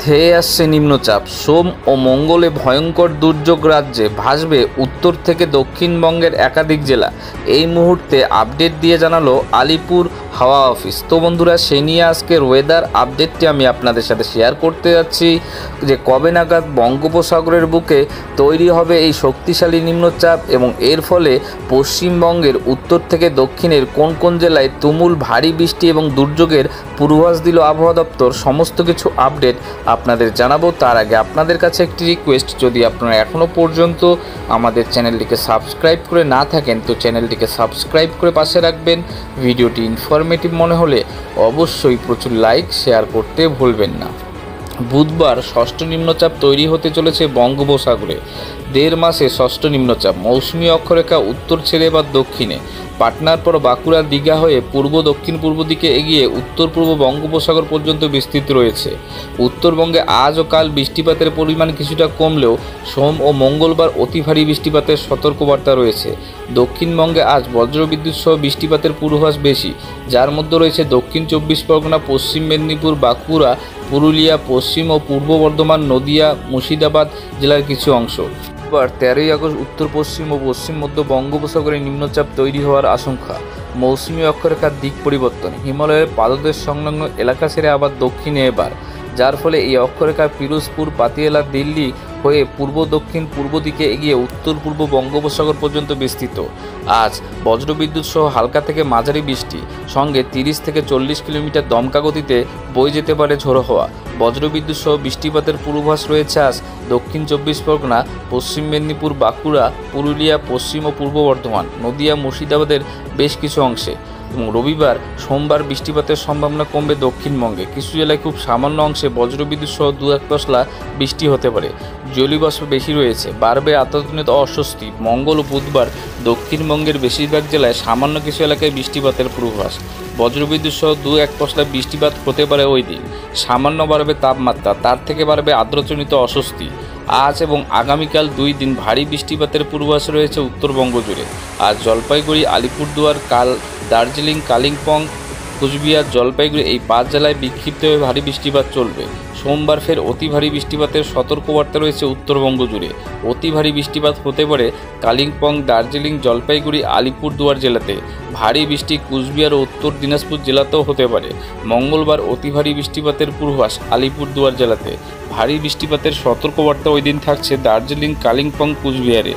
ধেয়ে আসছে নিম্নচাপ। সোম ও মঙ্গলে ভয়ঙ্কর দুর্যোগ রাজ্যে ভাসবে উত্তর থেকে দক্ষিণবঙ্গের একাধিক জেলা। এই মুহূর্তে আপডেট দিয়ে জানালো আলিপুর হাওয়া অফিস। তো বন্ধুরা, সেই নিয়ে আজকের ওয়েদার আপডেটটি আমি আপনাদের সাথে শেয়ার করতে যাচ্ছি যে কবে নাগাদ বঙ্গোপসাগরের বুকে তৈরি হবে এই শক্তিশালী নিম্নচাপ এবং এর ফলে পশ্চিমবঙ্গের উত্তর থেকে দক্ষিণের কোন কোন জেলায় তুমুল ভারী বৃষ্টি এবং দুর্যোগের পূর্বাভাস দিল আবহাওয়া দপ্তর। সমস্ত কিছু আপডেট আপনাদের জানাবো। তার আগে আপনাদের কাছে একটি রিকোয়েস্ট, যদি আপনারা এখনও পর্যন্ত আমাদের চ্যানেলটিকে সাবস্ক্রাইব করে না থাকেন তো চ্যানেলটিকে সাবস্ক্রাইব করে পাশে রাখবেন। ভিডিওটি ইনফরমেটিভ মনে হলে অবশ্যই প্রচুর লাইক শেয়ার করতে ভুলবেন না। বুধবার ষষ্ঠ নিম্নচাপ তৈরি হতে চলেছে বঙ্গোপসাগরে। 1.5 মাসে ষষ্ঠ নিম্নচাপ। মৌসুমী অক্ষরেখা উত্তর ছেড়ে এবার দক্ষিণে। পাটনার পর বাঁকুড়া দীঘা হয়ে পূর্ব দক্ষিণ পূর্ব দিকে এগিয়ে উত্তর পূর্ব বঙ্গোপসাগর পর্যন্ত বিস্তৃত রয়েছে। উত্তরবঙ্গে আজ ও কাল বৃষ্টিপাতের পরিমাণ কিছুটা কমলেও সোম ও মঙ্গলবার অতি ভারী বৃষ্টিপাতের সতর্কবার্তা রয়েছে। দক্ষিণবঙ্গে আজ বজ্রবিদ্যুৎ সহ বৃষ্টিপাতের পূর্বাভাস বেশি, যার মধ্যে রয়েছে দক্ষিণ 24 পরগনা, পশ্চিম মেদিনীপুর, বাঁকুড়া, পুরুলিয়া, পশ্চিম ও পূর্ব বর্ধমান, নদিয়া, মুর্শিদাবাদ জেলার কিছু অংশ। 13ই আগস্ট উত্তর পশ্চিম ও পশ্চিম মধ্য বঙ্গোপসাগরে নিম্নচাপ তৈরি হওয়ার আশঙ্কা। মৌসুমী অক্ষরেখার দিক পরিবর্তন। হিমালয়ের পাদদেশ সংলগ্ন এলাকা ছেড়ে আবার দক্ষিণে এবার, যার ফলে এই অক্ষরেখা পিরোজপুর, পাতিয়ালা, দিল্লি হয়ে পূর্ব দক্ষিণ পূর্ব দিকে এগিয়ে উত্তর পূর্ব বঙ্গোপসাগর পর্যন্ত বিস্তৃত। আজ বজ্রবিদ্যুৎ সহ হালকা থেকে মাঝারি বৃষ্টি, সঙ্গে 30 থেকে 40 কিলোমিটার দমকা গতিতে বয়ে যেতে পারে ঝোড়ো হাওয়া। বজ্রবিদ্যুৎ সহ বৃষ্টিপাতের পূর্বাভাস রয়েছে আজ দক্ষিণ 24 পরগনা, পশ্চিম মেদিনীপুর, বাঁকুড়া, পুরুলিয়া, পশ্চিম ও পূর্ব বর্ধমান, নদিয়া, মুর্শিদাবাদের বেশ কিছু অংশে। এবং রবিবার সোমবার বৃষ্টিপাতের সম্ভাবনা কমবে দক্ষিণবঙ্গে। কিছু জেলায় খুব সামান্য অংশে বজ্রবিদ্যুৎ সহ 2-1 পশলা বৃষ্টি হতে পারে। জলীয়বাষ্প বেশি রয়েছে, বাড়বে আর্দ্রতাজনিত অস্বস্তি। মঙ্গল ও বুধবার দক্ষিণবঙ্গের বেশিরভাগ জেলায় সামান্য কিছু এলাকায় বৃষ্টিপাতের পূর্বাভাস। বজ্রবিদ্যুৎ সহ 2-1 পশলা বৃষ্টিপাত হতে পারে ওই দিন। সামান্য বাড়বে তাপমাত্রা, তার থেকে বাড়বে আর্দ্রতাজনিত অস্বস্তি। আজ এবং আগামীকাল 2 দিন ভারী বৃষ্টিপাতের পূর্বাভাস রয়েছে উত্তরবঙ্গ জুড়ে। আজ জলপাইগুড়ি, আলিপুরদুয়ার, কাল দার্জিলিং, কালিম্পং, কুচবিহার, জলপাইগুড়ি এই 5 জেলায় বিক্ষিপ্তভাবে ভারী বৃষ্টিপাত চলবে। সোমবার ফের অতি ভারী বৃষ্টিপাতের সতর্কবার্তা রয়েছে উত্তরবঙ্গ জুড়ে। অতি ভারী বৃষ্টিপাত হতে পারে কালিম্পং, দার্জিলিং, জলপাইগুড়ি, আলিপুরদুয়ার জেলাতে। ভারী বৃষ্টি কুচবিহার ও উত্তর দিনাজপুর জেলাতেও হতে পারে। মঙ্গলবার অতি ভারী বৃষ্টিপাতের পূর্বাভাস আলিপুরদুয়ার জেলাতে। ভারী বৃষ্টিপাতের সতর্কবার্তা ওই দিন থাকছে দার্জিলিং, কালিম্পং, কুচবিহারে।